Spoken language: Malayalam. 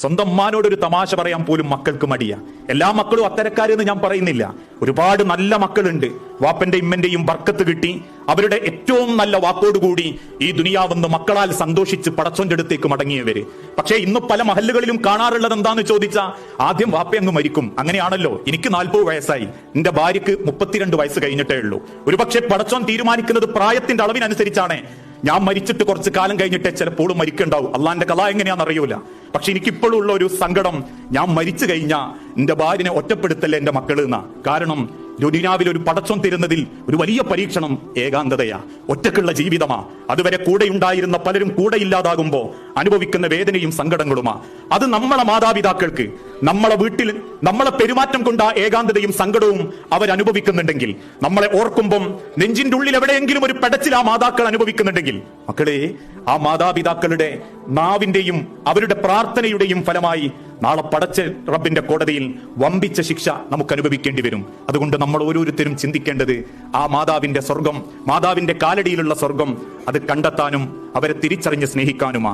സ്വന്തം ഉമ്മാനോടൊരു തമാശ പറയാൻ പോലും മക്കൾക്ക് മടിയാ. എല്ലാ മക്കളും അത്തരക്കാരെന്ന് ഞാൻ പറയുന്നില്ല. ഒരുപാട് നല്ല മക്കളുണ്ട്. വാപ്പന്റെ ഇമ്മന്റെയും ബർക്കത്ത് കിട്ടി അവരുടെ ഏറ്റവും നല്ല വാക്കോടുകൂടി ഈ ദുനിയാവെന്ന് മക്കളാൽ സന്തോഷിച്ച് പടച്ചോന്റെ അടുത്തേക്ക് മടങ്ങിയവര്. പക്ഷേ ഇന്ന് പല മഹല്ലുകളിലും കാണാറുള്ളത് എന്താന്ന് ചോദിച്ചാ, ആദ്യം വാപ്പ അങ്ങ് മരിക്കും. അങ്ങനെയാണല്ലോ, എനിക്ക് 40 വയസ്സായി, എന്റെ ഭാര്യക്ക് 32 വയസ്സ് കഴിഞ്ഞിട്ടേ ഉള്ളൂ. ഒരുപക്ഷെ പടച്ചോൻ തീരുമാനിക്കുന്നത് പ്രായത്തിന്റെ അളവിനനുസരിച്ചാണ്. ഞാൻ മരിച്ചിട്ട് കുറച്ച് കാലം കഴിഞ്ഞിട്ടേ ചിലപ്പോഴും മരിക്കണ്ടാവും. അള്ളാന്റെ കഥ എങ്ങനെയാണെന്ന് അറിയൂല. പക്ഷെ എനിക്കിപ്പോഴും ഉള്ള ഒരു സങ്കടം, ഞാൻ മരിച്ചു കഴിഞ്ഞാ എന്റെ ഭാര്യനെ ഒറ്റപ്പെടുത്തല്ലേ എന്റെ മക്കള് എന്നാ. കാരണം ദുനിയാവിൽ ഒരു പടച്ചോൻ തരുന്നതിൽ ഒരു വലിയ പരീക്ഷണം ഏകാന്തതയാ, ഒറ്റക്കുള്ള ജീവിതമാ. അതുവരെ കൂടെയുണ്ടായിരുന്ന പലരും കൂടെ ഇല്ലാതാകുമ്പോ അനുഭവിക്കുന്ന വേദനയും സങ്കടങ്ങളുമാ. അത് നമ്മളെ മാതാപിതാക്കൾക്ക് നമ്മളെ വീട്ടിൽ നമ്മളെ പെരുമാറ്റം കൊണ്ട് ആ ഏകാന്തതയും സങ്കടവും അവരനുഭവിക്കുന്നുണ്ടെങ്കിൽ, നമ്മളെ ഓർക്കുമ്പം നെഞ്ചിന്റെ ഉള്ളിൽ എവിടെയെങ്കിലും ഒരു പെടച്ചിൽ ആ മാതാക്കൾ അനുഭവിക്കുന്നുണ്ടെങ്കിൽ, മക്കളെ, ആ മാതാപിതാക്കളുടെ നാവിന്റെയും അവരുടെ പ്രാർത്ഥനയുടെയും ഫലമായി നാളെ പടച്ച റബ്ബിന്റെ കോടതിയിൽ വമ്പിച്ച ശിക്ഷ നമുക്ക് അനുഭവിക്കേണ്ടി വരും. അതുകൊണ്ട് നമ്മൾ ഓരോരുത്തരും ചിന്തിക്കേണ്ടത്, ആ മാതാവിന്റെ സ്വർഗം, മാതാവിന്റെ കാലടിയിലുള്ള സ്വർഗം അത് കണ്ടെത്താനും അവരെ തിരിച്ചറിഞ്ഞ് സ്നേഹിക്കാനുമാ.